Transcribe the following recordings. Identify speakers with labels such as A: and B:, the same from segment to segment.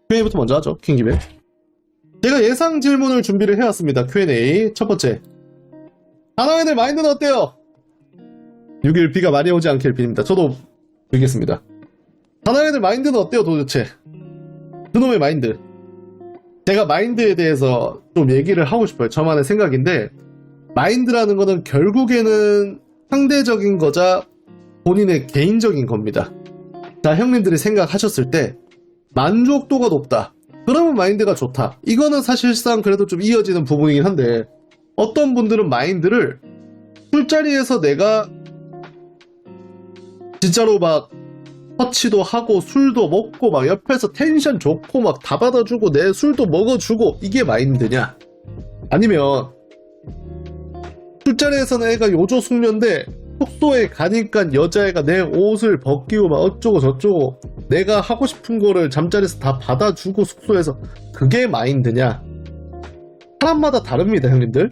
A: Q&A부터 먼저 하죠. 킨 김에. 제가 예상 질문을 준비를 해왔습니다. Q&A 첫 번째. 다낭애들 마인드는 어때요? 6일 비가 많이 오지 않길 빕니다. 저도 빌겠습니다. 다낭애들 마인드는 어때요 도대체? 그놈의 마인드. 제가 마인드에 대해서 좀 얘기를 하고 싶어요. 저만의 생각인데 마인드라는 거는 결국에는 상대적인 거자 본인의 개인적인 겁니다. 자, 형님들이 생각하셨을 때 만족도가 높다. 그러면 마인드가 좋다. 이거는 사실상 그래도 좀 이어지는 부분이긴 한데 어떤 분들은 마인드를 술자리에서 내가 진짜로 막 터치도 하고 술도 먹고 막 옆에서 텐션 좋고 막 다 받아주고 내 술도 먹어주고 이게 마인드냐? 아니면 술자리에서는 애가 요조 숙녀인데 숙소에 가니까 여자애가 내 옷을 벗기고 막 어쩌고 저쩌고 내가 하고 싶은 거를 잠자리에서 다 받아주고 숙소에서 그게 마인드냐? 사람마다 다릅니다, 형님들.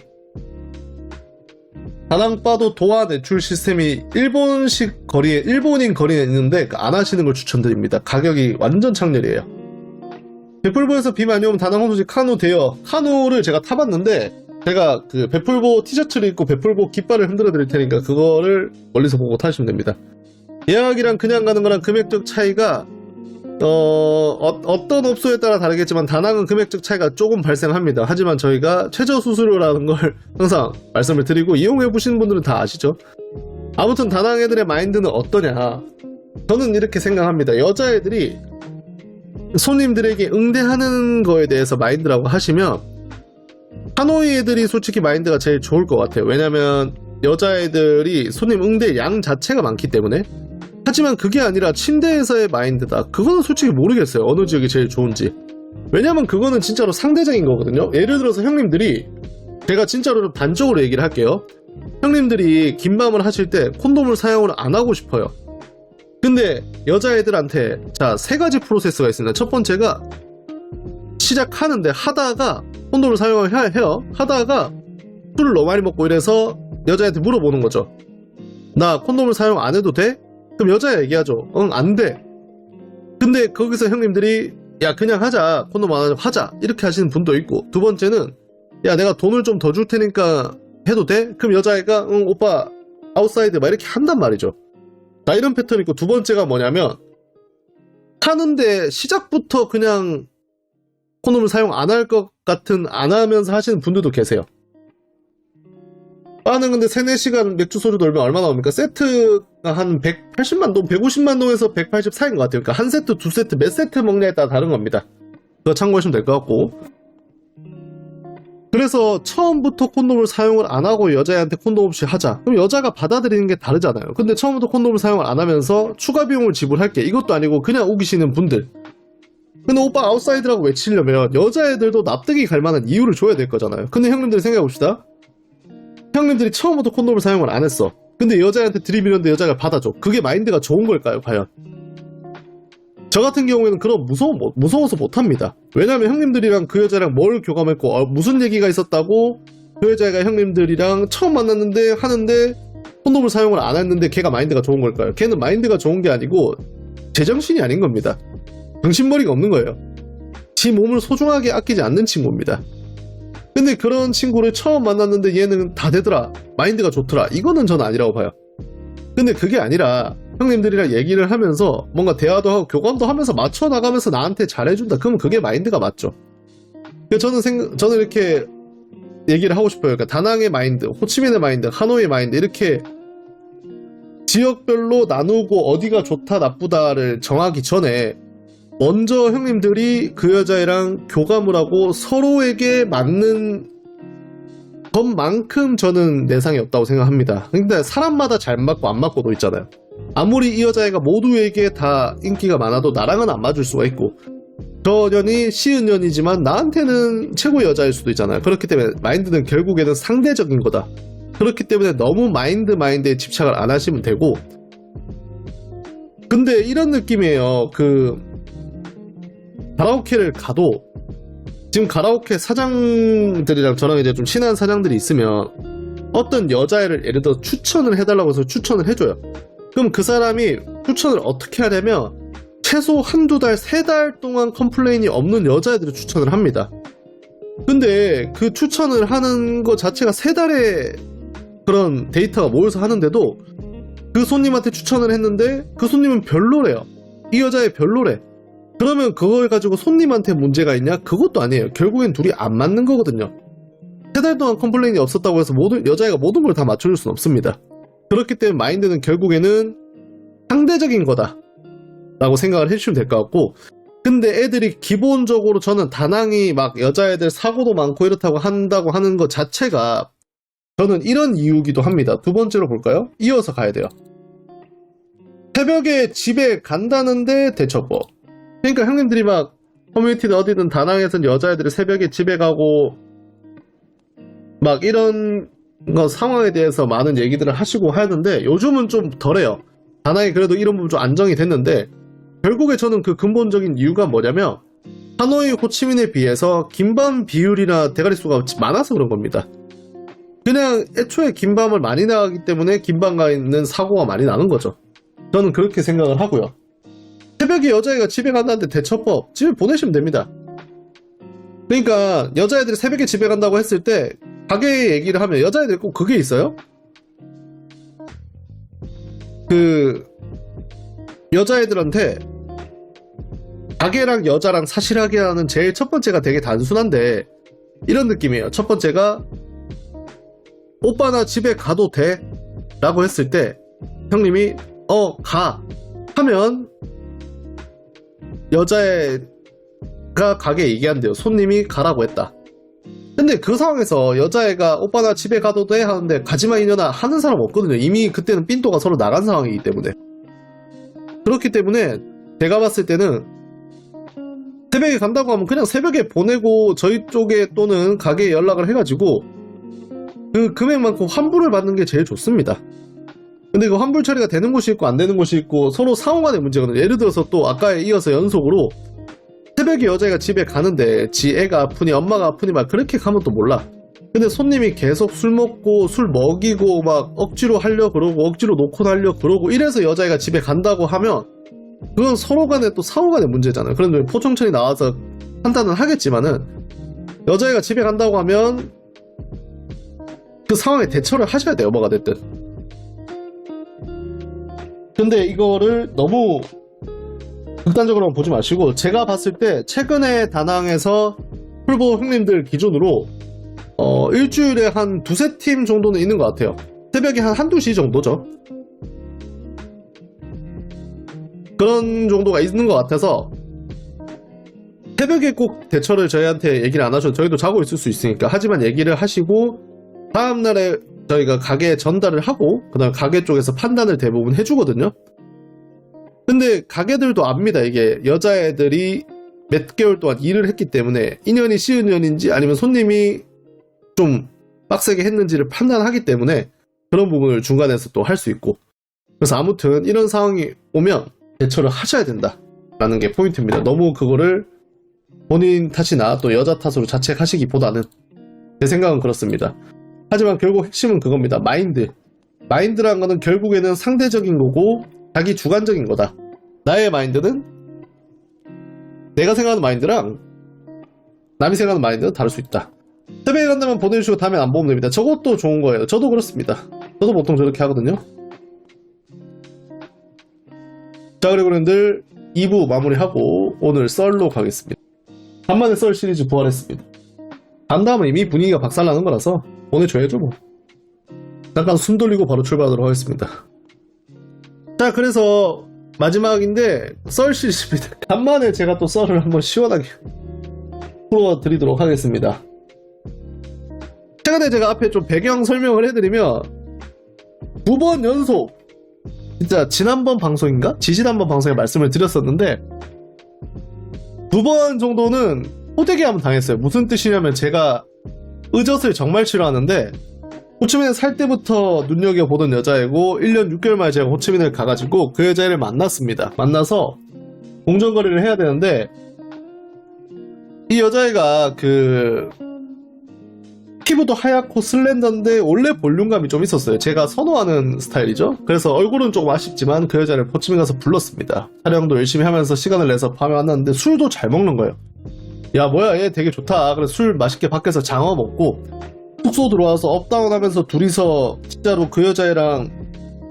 A: 다낭바도 도화 내출 시스템이 일본식 거리에 일본인 거리에 있는데 안 하시는 걸 추천드립니다. 가격이 완전 창렬이에요. 베풀보에서 비 많이 오면 다낭 홍수지 카누 대여. 카누를 제가 타봤는데 제가 그 베풀보 티셔츠를 입고 베풀보 깃발을 흔들어 드릴 테니까 그거를 멀리서 보고 타시면 됩니다. 예약이랑 그냥 가는 거랑 금액적 차이가 어떤 업소에 따라 다르겠지만 다낭은 금액적 차이가 조금 발생합니다. 하지만 저희가 최저 수수료라는 걸 항상 말씀을 드리고 이용해 보시는 분들은 다 아시죠. 아무튼 다낭 애들의 마인드는 어떠냐. 저는 이렇게 생각합니다. 여자애들이 손님들에게 응대하는 거에 대해서 마인드라고 하시면 하노이 애들이 솔직히 마인드가 제일 좋을 것 같아요. 왜냐면 여자애들이 손님 응대 양 자체가 많기 때문에. 하지만 그게 아니라 침대에서의 마인드다. 그거는 솔직히 모르겠어요. 어느 지역이 제일 좋은지. 왜냐면 그거는 진짜로 상대적인 거거든요. 예를 들어서 형님들이 제가 진짜로 단적으로 얘기를 할게요. 형님들이 긴밤을 하실 때 콘돔을 사용을 안 하고 싶어요. 근데 여자애들한테 자, 세 가지 프로세스가 있습니다. 첫 번째가 시작하는데 하다가 콘돔을 사용을 해요. 하다가 술을 너무 많이 먹고 이래서 여자애한테 물어보는 거죠. 나 콘돔을 사용 안 해도 돼? 그럼 여자애 얘기하죠. 응, 안 돼. 근데 거기서 형님들이 야 그냥 하자. 콘돔 안 하자. 하자. 이렇게 하시는 분도 있고 두 번째는 야 내가 돈을 좀 더 줄 테니까 해도 돼? 그럼 여자애가 응 오빠 아웃사이드 막 이렇게 한단 말이죠. 자 이런 패턴이 있고 두 번째가 뭐냐면 하는데 시작부터 그냥 콘돔을 사용 안 할 것 같은 안 하면서 하시는 분들도 계세요. 바는 근데 3-4시간 맥주 소주 돌면 얼마 나옵니까? 세트가 한 180만 동, 150만 동에서 180 사이인 것 같아요. 그러니까 한 세트, 두 세트, 몇 세트 먹냐에 따라 다른 겁니다. 그거 참고하시면 될 것 같고. 그래서 처음부터 콘돔을 사용을 안 하고 여자애한테 콘돔 없이 하자. 그럼 여자가 받아들이는 게 다르잖아요. 근데 처음부터 콘돔을 사용을 안 하면서 추가 비용을 지불할게. 이것도 아니고 그냥 우기시는 분들. 근데 오빠 아웃사이드라고 외치려면 여자애들도 납득이 갈 만한 이유를 줘야 될 거잖아요. 근데 형님들이 생각해봅시다. 형님들이 처음부터 콘돔을 사용을 안 했어. 근데 여자한테 들이밀었는데 여자가 받아줘. 그게 마인드가 좋은 걸까요, 과연? 저 같은 경우에는 그런 무서워서 못합니다. 왜냐면 형님들이랑 그 여자랑 뭘 교감했고, 무슨 얘기가 있었다고 그 여자가 형님들이랑 처음 만났는데 하는데 콘돔을 사용을 안 했는데 걔가 마인드가 좋은 걸까요? 걔는 마인드가 좋은 게 아니고 제정신이 아닌 겁니다. 정신머리가 없는 거예요. 지 몸을 소중하게 아끼지 않는 친구입니다. 근데 그런 친구를 처음 만났는데 얘는 다 되더라. 마인드가 좋더라. 이거는 저는 아니라고 봐요. 근데 그게 아니라 형님들이랑 얘기를 하면서 뭔가 대화도 하고 교감도 하면서 맞춰나가면서 나한테 잘해준다. 그러면 그게 마인드가 맞죠. 저는 이렇게 얘기를 하고 싶어요. 그러니까 다낭의 마인드, 호치민의 마인드, 하노이의 마인드 이렇게 지역별로 나누고 어디가 좋다 나쁘다를 정하기 전에 먼저 형님들이 그 여자애랑 교감을 하고 서로에게 맞는 것만큼 저는 내상이 없다고 생각합니다. 근데 사람마다 잘 맞고 안 맞고도 있잖아요. 아무리 이 여자애가 모두에게 다 인기가 많아도 나랑은 안 맞을 수가 있고 저 년이 쉬운 년이지만 나한테는 최고의 여자일 수도 있잖아요. 그렇기 때문에 마인드는 결국에는 상대적인 거다. 그렇기 때문에 너무 마인드에 집착을 안 하시면 되고 근데 이런 느낌이에요. 가라오케를 가도 지금 가라오케 사장들이랑 저랑 이제 좀 친한 사장들이 있으면 어떤 여자애를 예를 들어 추천을 해달라고 해서 추천을 해줘요. 그럼 그 사람이 추천을 어떻게 하냐면 최소 한두 달, 세 달 동안 컴플레인이 없는 여자애들을 추천을 합니다. 근데 그 추천을 하는 것 자체가 세 달의 그런 데이터가 모여서 하는데도 그 손님한테 추천을 했는데 그 손님은 별로래요. 이 여자애 별로래. 그러면 그걸 가지고 손님한테 문제가 있냐? 그것도 아니에요. 결국엔 둘이 안 맞는 거거든요. 세 달 동안 컴플레인이 없었다고 해서 여자애가 모든 걸 다 맞춰줄 수는 없습니다. 그렇기 때문에 마인드는 결국에는 상대적인 거다 라고 생각을 해주시면 될 것 같고, 근데 애들이 기본적으로 저는 다낭이 막 여자애들 사고도 많고 이렇다고 한다고 하는 것 자체가 저는 이런 이유기도 합니다. 두 번째로 볼까요? 이어서 가야 돼요. 새벽에 집에 간다는데 대처법. 그러니까 형님들이 막 커뮤니티든 어디든 다낭에서는 여자애들이 새벽에 집에 가고 막 이런 거 상황에 대해서 많은 얘기들을 하시고 하는데 요즘은 좀 덜해요. 다낭이 그래도 이런 부분 좀 안정이 됐는데, 결국에 저는 그 근본적인 이유가 뭐냐면 하노이 호치민에 비해서 김밤 비율이나 대가리 수가 많아서 그런 겁니다. 그냥 애초에 김밤을 많이 나가기 때문에 김밤가 있는 사고가 많이 나는 거죠. 저는 그렇게 생각을 하고요. 새벽에 여자애가 집에 간다는데 대처법 집에 보내시면 됩니다. 그러니까 여자애들이 새벽에 집에 간다고 했을 때 가게 얘기를 하면 여자애들 꼭 그게 있어요. 그 여자애들한테 가게랑 여자랑 사실하게 하는 제일 첫 번째가 되게 단순한데 이런 느낌이에요. 첫 번째가 오빠 나 집에 가도 돼? 라고 했을 때 형님이 가 하면 여자애가 가게 얘기한대요. 손님이 가라고 했다. 근데 그 상황에서 여자애가 오빠 나 집에 가도 돼? 하는데 가지마 이년아 하는 사람 없거든요. 이미 그때는 삔또가 서로 나간 상황이기 때문에. 그렇기 때문에 제가 봤을 때는 새벽에 간다고 하면 그냥 새벽에 보내고 저희 쪽에 또는 가게에 연락을 해가지고 그 금액만큼 환불을 받는 게 제일 좋습니다. 근데 그 환불 처리가 되는 곳이 있고 안 되는 곳이 있고 서로 상호 간의 문제거든요. 예를 들어서 또 아까에 이어서 연속으로 새벽에 여자애가 집에 가는데 지 애가 아프니 엄마가 아프니 막 그렇게 가면 또 몰라. 근데 손님이 계속 술 먹고 술 먹이고 막 억지로 하려 그러고 억지로 놓고 하려 그러고 이래서 여자애가 집에 간다고 하면 그건 서로 간에 또 상호 간의 문제잖아요. 그런데 포청천이 나와서 판단은 하겠지만은 여자애가 집에 간다고 하면 그 상황에 대처를 하셔야 돼요. 뭐가 됐든. 근데 이거를 너무 극단적으로 보지 마시고 제가 봤을 때 최근에 다낭에서 풀보 형님들 기준으로 일주일에 한 두세 팀 정도는 있는 것 같아요. 새벽에 한 한두 시 정도죠. 그런 정도가 있는 것 같아서 새벽에 꼭 대처를 저희한테 얘기를 안 하셔도 저희도 자고 있을 수 있으니까, 하지만 얘기를 하시고 다음날에 저희가 가게에 전달을 하고 그 다음에 가게 쪽에서 판단을 대부분 해주거든요. 근데 가게들도 압니다. 이게 여자애들이 몇 개월 동안 일을 했기 때문에 인연이 쉬운 년인지 아니면 손님이 좀 빡세게 했는지를 판단하기 때문에 그런 부분을 중간에서 또 할 수 있고, 그래서 아무튼 이런 상황이 오면 대처를 하셔야 된다 라는 게 포인트입니다. 너무 그거를 본인 탓이나 또 여자 탓으로 자책하시기보다는 제 생각은 그렇습니다. 하지만 결국 핵심은 그겁니다. 마인드란 거는 결국에는 상대적인 거고 자기 주관적인 거다. 나의 마인드는 내가 생각하는 마인드랑 남이 생각하는 마인드는 다를 수 있다. 새벽에 간다면 보내주시고 다음에 안 보면 됩니다. 저것도 좋은 거예요. 저도 그렇습니다. 저도 보통 저렇게 하거든요. 자, 그리고 여러분들 2부 마무리하고 오늘 썰로 가겠습니다. 간만에 썰 시리즈 부활했습니다. 간 다음은 이미 분위기가 박살나는 거라서 보내줘야죠 뭐. 잠깐 숨 돌리고 바로 출발하도록 하겠습니다. 자, 그래서 마지막인데 썰 시리즈입니다. 간만에 제가 또 썰을 한번 시원하게 풀어드리도록 하겠습니다. 최근에 제가 앞에 좀 배경 설명을 해드리면 2번 연속 진짜 지난번 방송인가? 지지난번 방송에 말씀을 드렸었는데 2번 정도는 호되게 한번 당했어요. 무슨 뜻이냐면 제가 의젓을 정말 싫어하는데 호치민에 살 때부터 눈여겨보던 여자애고 1년 6개월 만에 제가 호치민을 가가지고 그 여자애를 만났습니다. 만나서 공정거래를 해야 되는데 이 여자애가 그 피부도 하얗고 슬렌더인데 원래 볼륨감이 좀 있었어요. 제가 선호하는 스타일이죠. 그래서 얼굴은 조금 아쉽지만 그 여자를 호치민 가서 불렀습니다. 촬영도 열심히 하면서 시간을 내서 밤에 만났는데 술도 잘 먹는 거예요. 야 뭐야 얘 되게 좋다. 그래서 술 맛있게 밖에서 장어 먹고 숙소 들어와서 업다운 하면서 둘이서 진짜로 그 여자애랑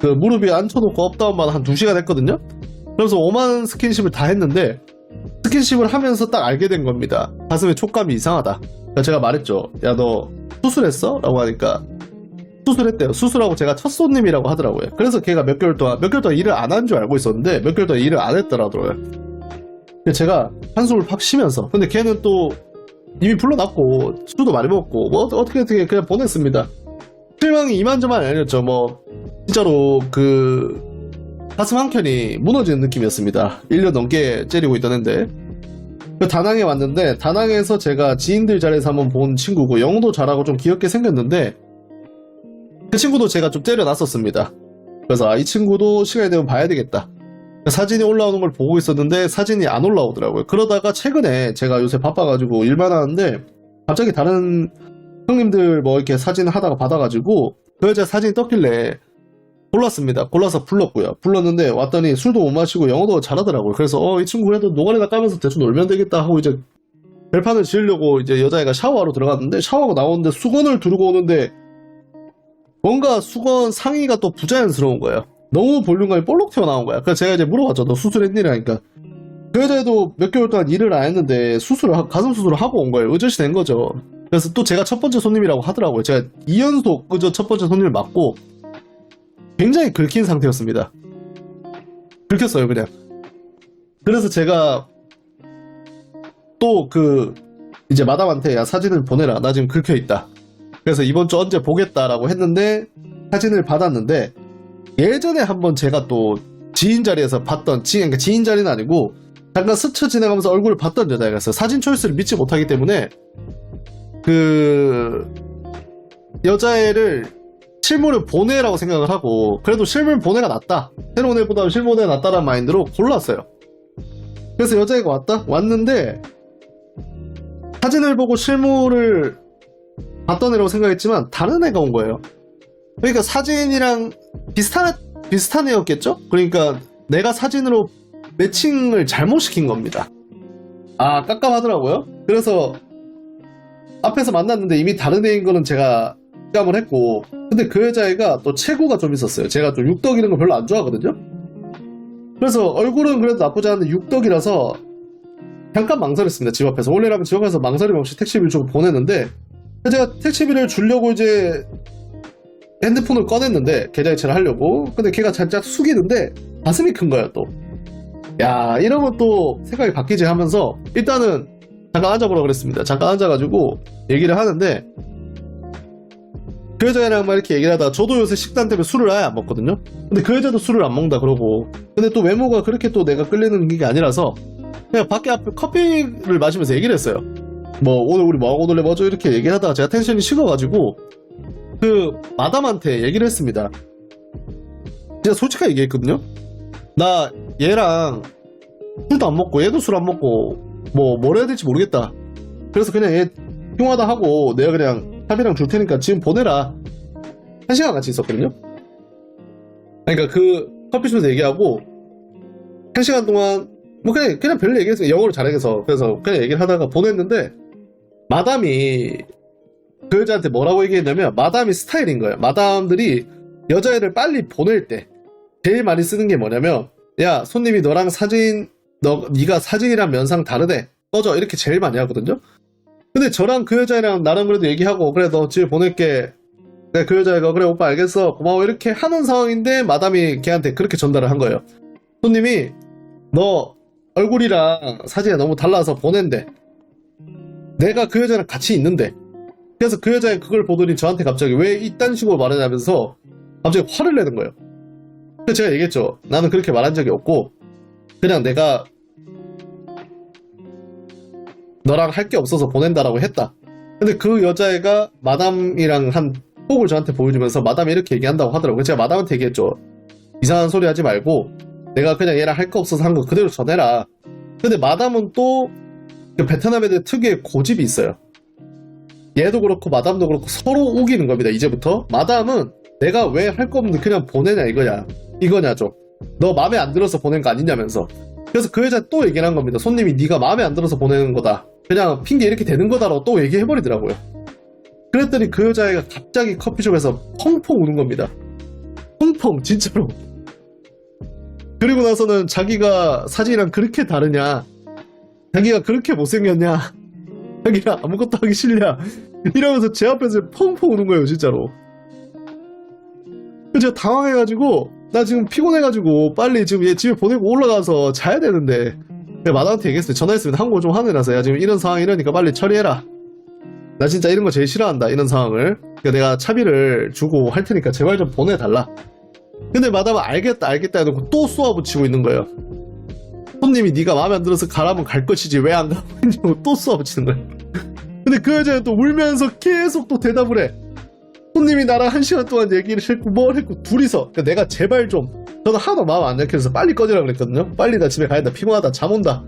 A: 그 무릎 위에 앉혀놓고 업다운만 한 2시간 했거든요. 그래서 오만 스킨십을 다 했는데 스킨십을 하면서 딱 알게 된 겁니다. 가슴에 촉감이 이상하다. 그러니까 제가 말했죠. 야 너 수술했어? 라고 하니까 수술했대요. 수술하고 제가 첫 손님이라고 하더라고요. 그래서 걔가 몇 개월 동안 일을 안 한 줄 알고 있었는데 몇 개월 동안 일을 안 했더라고요. 제가 한숨을 팍 쉬면서 근데 걔는 또 이미 불러놨고 술도 많이 먹고 뭐 어떻게 그냥 보냈습니다. 실망이 이만저만이 아니었죠. 뭐 진짜로 그 가슴 한켠이 무너지는 느낌이었습니다. 1년 넘게 째리고 있다는데 다낭에 왔는데 다낭에서 제가 지인들 자리에서 한번 본 친구고 영어도 잘하고 좀 귀엽게 생겼는데 그 친구도 제가 좀 때려놨었습니다. 그래서 이 친구도 시간이 되면 봐야 되겠다. 사진이 올라오는 걸 보고 있었는데 사진이 안 올라오더라고요. 그러다가 최근에 제가 요새 바빠가지고 일만 하는데 갑자기 다른 형님들 뭐 이렇게 사진 하다가 받아가지고 그 여자 사진이 떴길래 골랐습니다. 골라서 불렀고요. 불렀는데 왔더니 술도 못 마시고 영어도 잘하더라고요. 그래서 이 친구 그래도 노가리나 까면서 대충 놀면 되겠다 하고 이제 별판을 지으려고 이제 여자애가 샤워하러 들어갔는데 샤워하고 나오는데 수건을 두르고 오는데 뭔가 수건 상의가 또 부자연스러운 거예요. 너무 볼륨감이 볼록 튀어나온 거야. 그래서 제가 이제 물어봤죠. 너 수술했니라니까. 그 여자애도 몇 개월 동안 일을 안 했는데 가슴 수술을 하고 온 거예요. 의젓이 된 거죠. 그래서 또 제가 첫 번째 손님이라고 하더라고요. 제가 2연속 그저 첫 번째 손님을 맞고 굉장히 긁힌 상태였습니다. 긁혔어요 그냥. 그래서 제가 또 이제 마담한테 야 사진을 보내라. 나 지금 긁혀있다. 그래서 이번 주 언제 보겠다라고 했는데 사진을 받았는데 예전에 한번 제가 또 지인 자리에서 봤던 그러니까 지인 자리는 아니고 잠깐 스쳐 지나가면서 얼굴을 봤던 여자애가 있어요. 사진 초이스를 믿지 못하기 때문에 그 여자애를 실물을 보내라고 생각을 하고 그래도 실물 보내가 낫다. 새로운 애보다 실물 보내가 낫다라는 마인드로 골랐어요. 그래서 여자애가 왔는데 사진을 보고 실물을 봤던 애라고 생각했지만 다른 애가 온 거예요. 그러니까 사진이랑 비슷한 애였겠죠? 그러니까 내가 사진으로 매칭을 잘못 시킨 겁니다. 깜깜하더라고요. 그래서 앞에서 만났는데 이미 다른 애인 거는 제가 깜을 했고 근데 그 여자애가 또 체구가 좀 있었어요. 제가 좀 육덕 이런 거 별로 안 좋아하거든요. 그래서 얼굴은 그래도 나쁘지 않은데 육덕이라서 잠깐 망설였습니다. 집 앞에서. 원래라면 집 앞에서 망설임 없이 택시비를 주고 보냈는데 제가 택시비를 주려고 이제 핸드폰을 꺼냈는데 계좌이체를 하려고. 근데 걔가 살짝 숙이는데 가슴이 큰 거야 또. 야 이러면 또 생각이 바뀌지 하면서 일단은 잠깐 앉아보라고 그랬습니다. 잠깐 앉아가지고 얘기를 하는데 그 여자애랑 막 이렇게 얘기를 하다가 저도 요새 식단 때문에 술을 아예 안 먹거든요. 근데 그 여자도 술을 안 먹는다 그러고 근데 또 외모가 그렇게 또 내가 끌리는 게 아니라서 그냥 밖에 앞에 커피를 마시면서 얘기를 했어요. 뭐 오늘 우리 뭐하고 놀래 뭐죠 이렇게 얘기를 하다가 제가 텐션이 식어가지고 그 마담한테 얘기를 했습니다. 제가 솔직하게 얘기했거든요. 나 얘랑 술도 안 먹고 얘도 술 안 먹고 뭘 해야 될지 모르겠다. 그래서 그냥 얘 흉하다 하고 내가 그냥 탑이랑 줄 테니까 지금 보내라. 1시간 같이 있었거든요. 그러니까 그 커피숍에서 얘기하고 1시간 동안 뭐 그냥 별로 얘기했어요. 영어를 잘해서. 그래서 그냥 얘기를 하다가 보냈는데 마담이 그 여자한테 뭐라고 얘기했냐면 마담이 스타일인 거예요. 마담들이 여자애를 빨리 보낼 때 제일 많이 쓰는 게 뭐냐면 야 손님이 너랑 네가 사진이랑 면상 다르대 꺼져 이렇게 제일 많이 하거든요. 근데 저랑 그 여자애랑 나랑 그래도 얘기하고 그래 너 집에 보낼게. 네, 그 여자애가 그래 오빠 알겠어 고마워 이렇게 하는 상황인데 마담이 걔한테 그렇게 전달을 한 거예요. 손님이 너 얼굴이랑 사진이 너무 달라서 보낸대. 내가 그 여자랑 같이 있는데. 그래서 그 여자애 그걸 보더니 저한테 갑자기 왜 이딴 식으로 말하냐면서 갑자기 화를 내는 거예요. 그래서 제가 얘기했죠. 나는 그렇게 말한 적이 없고 그냥 내가 너랑 할 게 없어서 보낸다라고 했다. 근데 그 여자애가 마담이랑 한 톡을 저한테 보여주면서 마담이 이렇게 얘기한다고 하더라고요. 제가 마담한테 얘기했죠. 이상한 소리 하지 말고 내가 그냥 얘랑 할 거 없어서 한 거 그대로 전해라. 근데 마담은 또 그 베트남 애들 특유의 고집이 있어요. 얘도 그렇고 마담도 그렇고 서로 우기는 겁니다. 이제부터 마담은 내가 왜 할 거 없는데 그냥 보내냐 이거냐죠. 너 마음에 안 들어서 보낸 거 아니냐면서. 그래서 그 여자 또 얘기를 한 겁니다. 손님이 네가 마음에 안 들어서 보내는 거다, 그냥 핑계 이렇게 되는 거다라고 또 얘기해버리더라고요. 그랬더니 그 여자애가 갑자기 커피숍에서 펑펑 우는 겁니다. 펑펑, 진짜로. 그리고 나서는 자기가 사진이랑 그렇게 다르냐, 자기가 그렇게 못생겼냐, 자기가 아무것도 하기 싫냐, 이러면서 제 앞에서 펑펑 우는 거예요, 진짜로. 제가 당황해가지고, 나 지금 피곤해가지고 빨리 지금 얘 집에 보내고 올라가서 자야 되는데, 내가 마담한테 얘기했어요. 전화했으면 한국어 좀 하느라서, 야 지금 이런 상황 이러니까 빨리 처리해라, 나 진짜 이런 거 제일 싫어한다, 이런 상황을. 그러니까 내가 차비를 주고 할 테니까 제발 좀 보내달라. 근데 마담은 알겠다 해놓고 또 쏘아붙이고 있는 거예요. 손님이 네가 마음에 안 들어서 가라면 갈 것이지 왜 안 가고 있냐고 또 쏘아붙이는 거예요. 근데 그 여자는 또 울면서 계속 또 대답을 해. 손님이 나랑 1시간 동안 얘기를 했고 뭘 했고 둘이서. 그러니까 내가 제발 좀, 저는 하나도 마음 안 약해서 빨리 꺼지라 그랬거든요. 빨리 나 집에 가야 돼, 피곤하다, 잠 온다.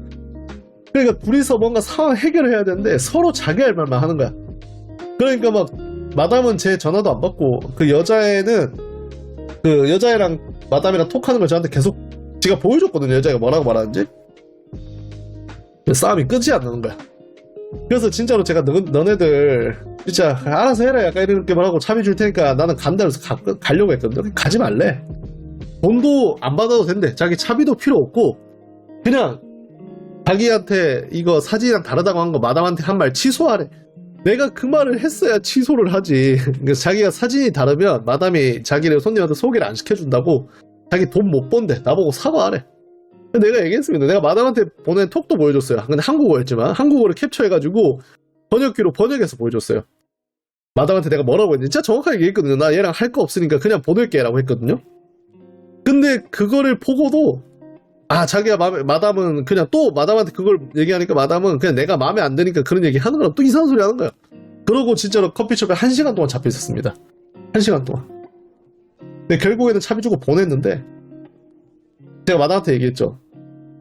A: 그러니까 둘이서 뭔가 상황 해결을 해야 되는데 서로 자기 할 말만 하는 거야. 그러니까 막 마담은 제 전화도 안 받고, 그 여자애는 그 여자애랑 마담이랑 톡하는 걸 저한테 계속 제가 보여줬거든요. 여자애가 뭐라고 말하는지. 싸움이 끊지 않는 거야. 그래서 진짜로 제가 너네들 진짜 알아서 해라 약간 이렇게 말하고 차비 줄 테니까 나는 간다 해서 가려고 했거든요. 가지 말래. 돈도 안 받아도 된대. 자기 차비도 필요 없고 그냥 자기한테 이거 사진이랑 다르다고 한 거 마담한테 한 말 취소하래. 내가 그 말을 했어야 취소를 하지. 그래서 자기가 사진이 다르면 마담이 자기를 손님한테 소개를 안 시켜준다고, 자기 돈 못 번대, 나보고 사과하래. 내가 얘기했습니다. 내가 마담한테 보낸 톡도 보여줬어요. 근데 한국어였지만 한국어를 캡처해가지고 번역기로 번역해서 보여줬어요. 마담한테 내가 뭐라고 했는지 진짜 정확하게 얘기했거든요. 나 얘랑 할 거 없으니까 그냥 보낼게 라고 했거든요. 근데 그거를 보고도 자기가 마담은 그냥 또 마담한테 그걸 얘기하니까 마담은 그냥 내가 마음에 안 드니까 그런 얘기 하는 거랑 또 이상한 소리 하는 거야. 그러고 진짜로 커피숍에 1시간 동안 잡혀 있었습니다. 1시간 동안. 근데 결국에는 차비 주고 보냈는데, 제가 마담한테 얘기했죠.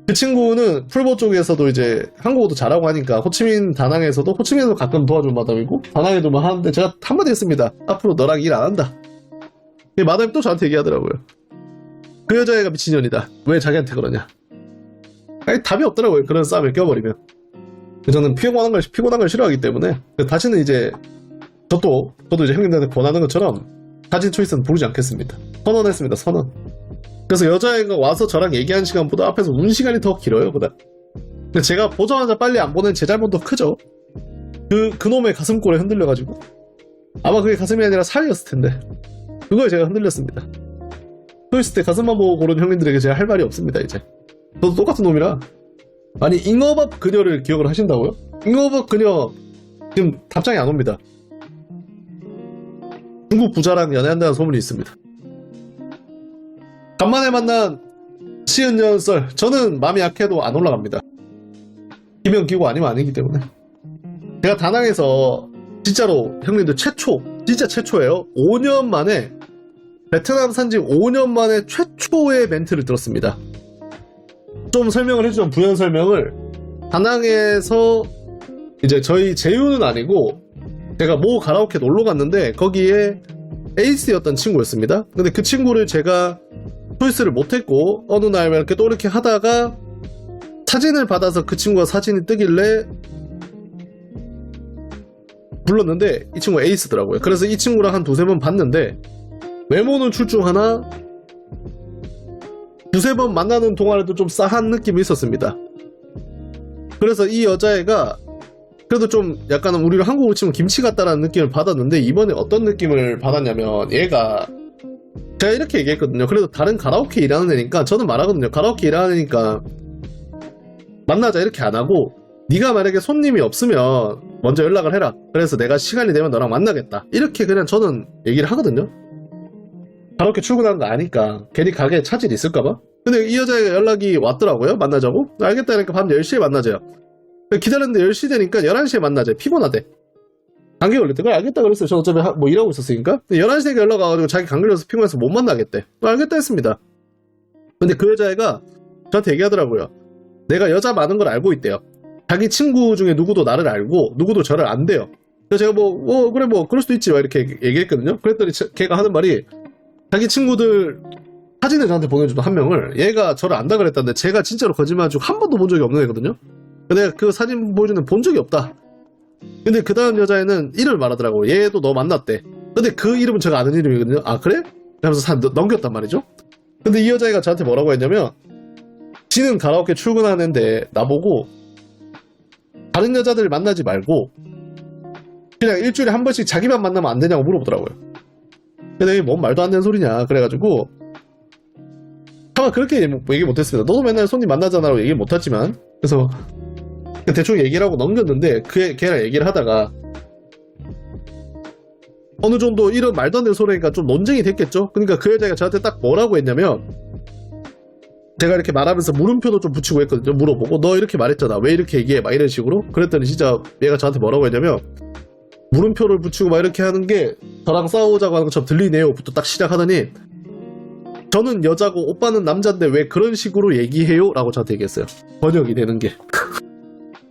A: 그 친구는 풀보 쪽에서도 이제 한국어도 잘하고 하니까 호치민 다낭에서도, 호치민에서 가끔 도와준 마담이고 다낭에도만 하는데, 제가 한마디 했습니다. 앞으로 너랑 일 안 한다. 마담이 또 저한테 얘기하더라고요. 그 여자애가 미친년이다, 왜 자기한테 그러냐. 아니 답이 없더라고요. 그런 싸움에 껴버리면. 저는 피곤한 걸 싫어하기 때문에 다시는 이제 저도 이제 형님들한테 권하는 것처럼 사진 초이스는 부르지 않겠습니다. 선언했습니다. 선언. 그래서 여자애가 와서 저랑 얘기한 시간보다 앞에서 우는 시간이 더 길어요. 근데 제가 보자마자 빨리 안 보낸 제 잘못도 크죠. 그놈의 가슴골에 흔들려가지고, 아마 그게 가슴이 아니라 살이었을 텐데 그거에 제가 흔들렸습니다. 초이스 때 가슴만 보고 고른 형님들에게 제가 할 말이 없습니다. 이제 저도 똑같은 놈이라. 아니 잉어밥 그녀를 기억을 하신다고요? 잉어밥 그녀 지금 답장이 안 옵니다. 중국 부자랑 연애한다는 소문이 있습니다. 간만에 만난 시은년 썰, 저는 마음이 약해도 안 올라갑니다. 기면 기고 아니면 아니기 때문에. 제가 다낭에서 진짜로 형님들 진짜 최초예요. 5년 만에, 베트남 산지 5년 만에 최초의 멘트를 들었습니다. 좀 설명을 해주면, 부연 설명을. 다낭에서 이제 저희 제휴는 아니고 제가 모 가라오케 놀러 갔는데 거기에 에이스였던 친구였습니다. 근데 그 친구를 제가 초이스를 못했고, 어느 날 이렇게 또 이렇게 하다가 사진을 받아서 그 친구가 사진이 뜨길래 불렀는데 이 친구가 에이스더라고요. 그래서 이 친구랑 한 두세 번 봤는데 외모는 출중하나 두세 번 만나는 동안에도 좀 싸한 느낌이 있었습니다. 그래서 이 여자애가 그래도 좀 약간 우리를 한국으로 치면 김치 같다라는 느낌을 받았는데, 이번에 어떤 느낌을 받았냐면, 얘가 제가 이렇게 얘기했거든요. 그래도 다른 가라오케 일하는 애니까, 저는 말하거든요. 가라오케 일하는 애니까 만나자 이렇게 안 하고, 네가 만약에 손님이 없으면 먼저 연락을 해라. 그래서 내가 시간이 되면 너랑 만나겠다. 이렇게 그냥 저는 얘기를 하거든요. 가라오케 출근하는 거 아니까 괜히 가게에 차질이 있을까봐. 근데 이 여자애가 연락이 왔더라고요. 만나자고. 알겠다 하니까 밤 10시에 만나자요. 기다렸는데 10시 되니까 11시에 만나자. 피곤하대. 감기 걸렸대. 그래 알겠다 그랬어요. 저 어차피 뭐 일하고 있었으니까. 11시에 연락 와가지고 자기 감기 걸려서 피곤해서 못 만나겠대. 알겠다 했습니다. 근데 그 여자애가 저한테 얘기하더라고요. 내가 여자 많은 걸 알고 있대요. 자기 친구 중에 누구도 나를 알고 누구도 저를 안 돼요. 그래서 제가 그래 그럴 수도 있지 막 이렇게 얘기했거든요. 그랬더니 걔가 하는 말이 자기 친구들 사진을 저한테 보내주던 한 명을 얘가 저를 안다 그랬다는데 제가 진짜로 거짓말하고 한 번도 본 적이 없는 애거든요. 근데 그 사진 보여주는 본 적이 없다. 근데 그 다음 여자애는 이름을 말하더라고. 얘도 너 만났대. 근데 그 이름은 제가 아는 이름이거든요. 아 그래? 하면서 넘겼단 말이죠. 근데 이 여자애가 저한테 뭐라고 했냐면 지는 가라오케 출근하는데 나보고 다른 여자들 만나지 말고 그냥 일주일에 한 번씩 자기만 만나면 안 되냐고 물어보더라고요. 근데 이게 뭔 말도 안 되는 소리냐 그래가지고 아마 그렇게 얘기 못했습니다. 너도 맨날 손님 만나잖아라고 얘기 못했지만 그래서 대충 얘기를 하고 넘겼는데 걔랑 얘기를 하다가 어느 정도 이런 말도 안 되는 소리니까 좀 논쟁이 됐겠죠. 그러니까 그 여자가 저한테 딱 뭐라고 했냐면 제가 이렇게 말하면서 물음표도 좀 붙이고 했거든요. 물어보고 너 이렇게 말했잖아 왜 이렇게 얘기해 막 이런 식으로. 그랬더니 진짜 얘가 저한테 뭐라고 했냐면 물음표를 붙이고 막 이렇게 하는 게 저랑 싸우자고 하는 것처럼 들리네요 부터 딱 시작하더니 저는 여자고 오빠는 남자인데 왜 그런 식으로 얘기해요? 라고 저한테 얘기했어요. 번역이 되는 게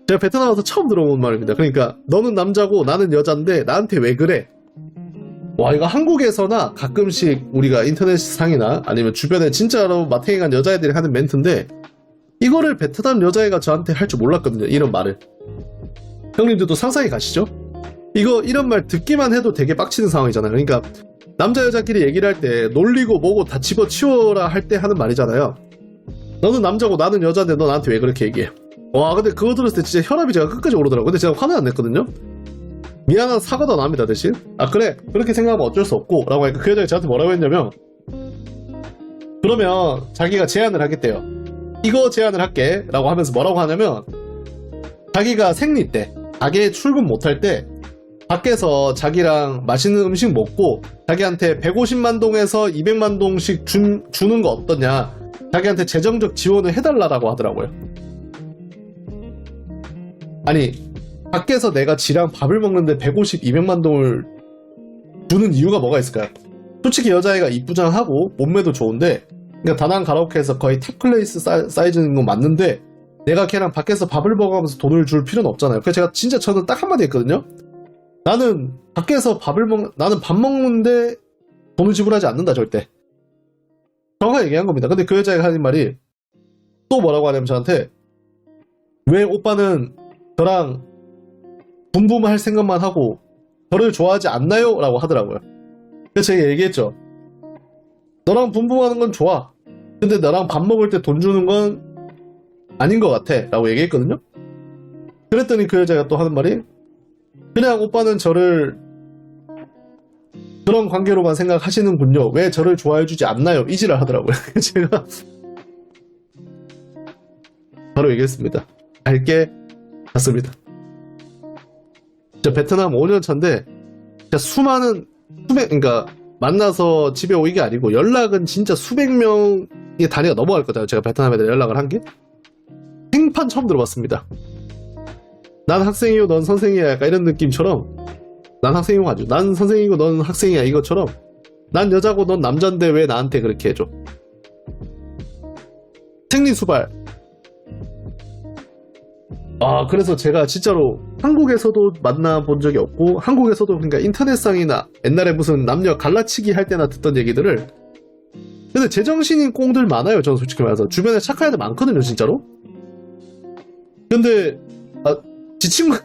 A: 제가 베트남 와서 처음 들어본 말입니다. 그러니까 너는 남자고 나는 여잔데 나한테 왜 그래? 와 이거 한국에서나 가끔씩 우리가 인터넷상이나 아니면 주변에 진짜로 마탱이간 여자애들이 하는 멘트인데 이거를 베트남 여자애가 저한테 할 줄 몰랐거든요. 이런 말을. 형님들도 상상이 가시죠? 이런 말 듣기만 해도 되게 빡치는 상황이잖아요. 그러니까 남자 여자끼리 얘기를 할 때 놀리고 뭐고 다 집어치워라 할 때 하는 말이잖아요. 너는 남자고 나는 여자인데 너 나한테 왜 그렇게 얘기해? 와 근데 그거 들었을 때 진짜 혈압이 제가 끝까지 오르더라고요. 근데 제가 화는 안 냈거든요. 미안한 사과도 나옵니다 대신. 아 그래 그렇게 생각하면 어쩔 수 없고 라고 하니까 그 여자가 저한테 뭐라고 했냐면 그러면 자기가 제안을 하겠대요. 이거 제안을 할게 라고 하면서 뭐라고 하냐면 자기가 생리 때 가게에 출근 못할 때 밖에서 자기랑 맛있는 음식 먹고 자기한테 150만 동에서 200만 동씩 주는 거 어떠냐 자기한테 재정적 지원을 해달라고 하더라고요. 아니 밖에서 내가 지랑 밥을 먹는데 150, 200만 동을 주는 이유가 뭐가 있을까요? 솔직히 여자애가 이쁘장하고 몸매도 좋은데 그러니까 다낭 가라오케에서 거의 탑클래스 사이즈인 건 맞는데 내가 걔랑 밖에서 밥을 먹으면서 돈을 줄 필요는 없잖아요. 그래서 제가 진짜 저는 딱 한마디 했거든요. 나는 밖에서 나는 밥 먹는데 돈을 지불하지 않는다 절대. 정확하게 얘기한 겁니다. 근데 그 여자애가 하는 말이 또 뭐라고 하냐면 저한테 왜 오빠는 저랑 분부할 생각만 하고 저를 좋아하지 않나요? 라고 하더라고요. 그래서 제가 얘기했죠. 너랑 분부하는 건 좋아. 근데 나랑 밥 먹을 때 돈 주는 건 아닌 것 같아. 라고 얘기했거든요. 그랬더니 그 여자가 또 하는 말이 그냥 오빠는 저를 그런 관계로만 생각하시는군요. 왜 저를 좋아해주지 않나요? 이지랄 하더라고요. 제가 바로 얘기했습니다. 갈게 갔습니다. 진짜 베트남 5년 차인데 진짜 그러니까 만나서 집에 오이게 아니고 연락은 진짜 수백 명의 단위가 넘어갈 거다. 제가 베트남 애들 연락을 한 게 생판 처음 들어봤습니다. 난 학생이요 넌 선생이야 약간 이런 느낌처럼 난 학생이고 아주 난 선생이고 넌 학생이야 이것처럼 난 여자고 넌 남잔데 왜 나한테 그렇게 해줘. 생리수발. 아 그래서 제가 진짜로 한국에서도 만나본 적이 없고 한국에서도 그러니까 인터넷상이나 옛날에 무슨 남녀 갈라치기 할 때나 듣던 얘기들을 근데 제정신인 꽁들 많아요. 저는 솔직히 말해서 주변에 착한 애들 많거든요 진짜로. 근데 지 친구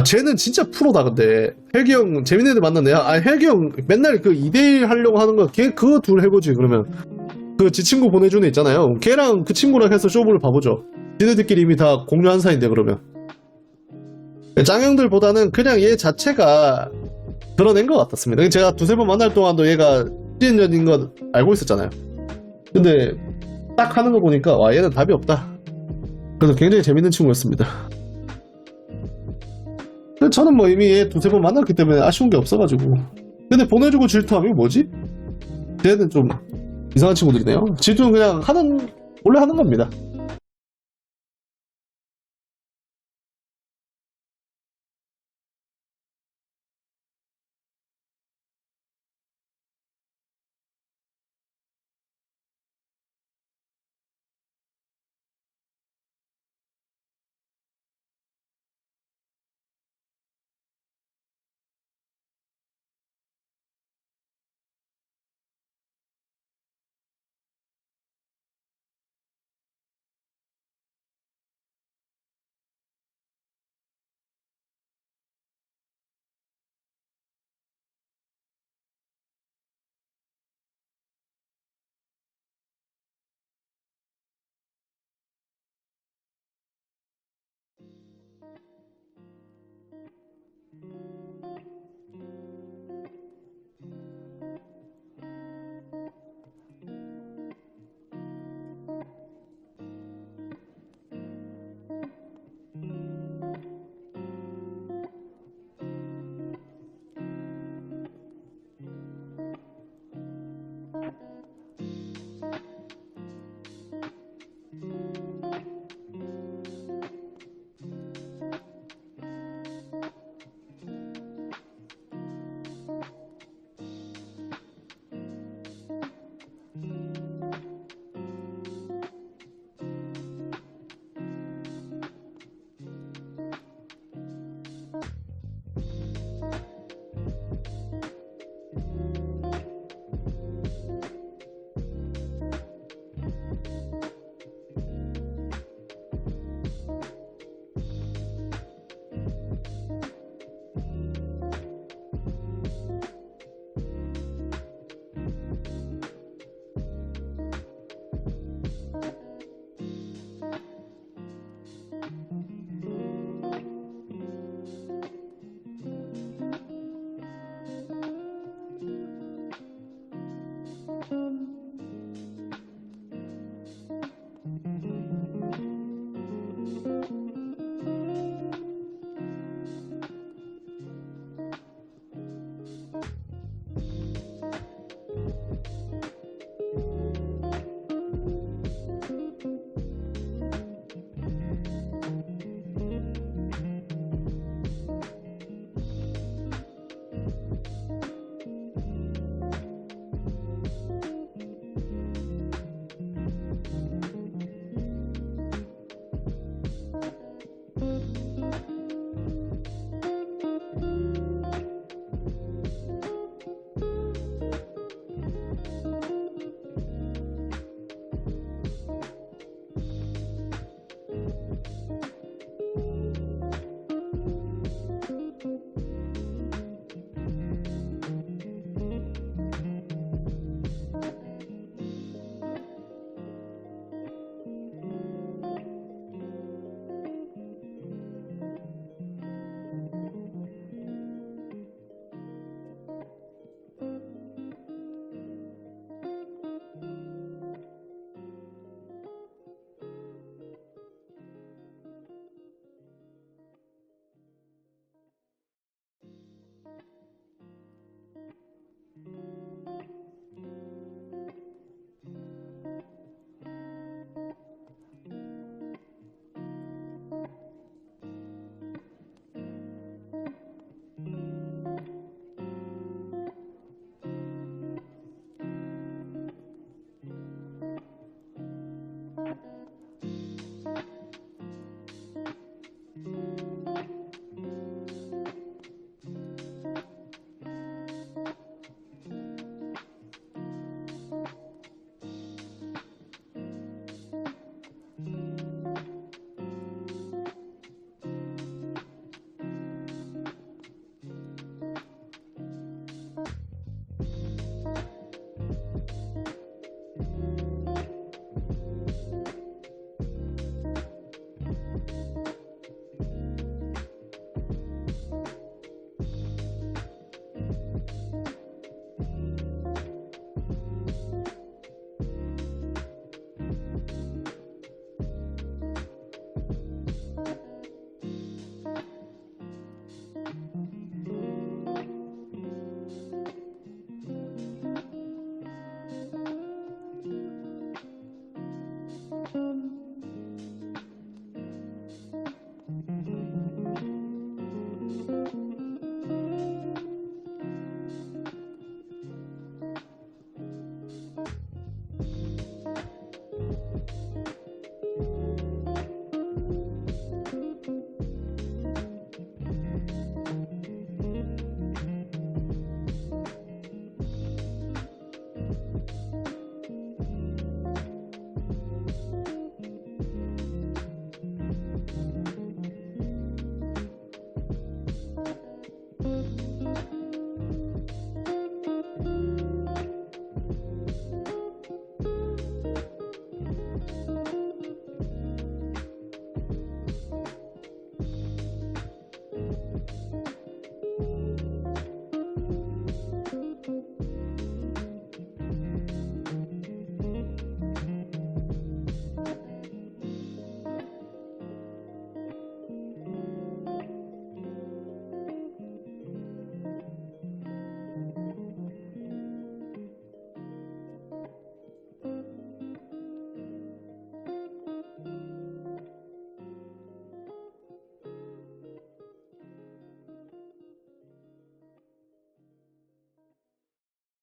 A: 쟤는 진짜 프로다. 근데 헬기 형 재밌는 애들 만났네. 헬기 형 맨날 그 2대1 하려고 하는 거 걔 그거 둘 해보지. 그러면 그 지 친구 보내주는 애 있잖아요. 걔랑 그 친구랑 해서 쇼부를 봐보죠. 지네들끼리 이미 다 공유한 사이인데 그러면 짱형들보다는 그냥 얘 자체가 드러낸 것 같았습니다. 제가 두세 번 만날 동안도 얘가 시즌전인 거 알고 있었잖아요. 근데 딱 하는 거 보니까 와 얘는 답이 없다. 그래서 굉장히 재밌는 친구였습니다. 저는 뭐 이미 얘 두세 번 만났기 때문에 아쉬운 게 없어가지고. 근데 보내주고 질투하면 뭐지? 쟤는 좀 이상한 친구들이네요. 질투는 그냥 원래 하는 겁니다.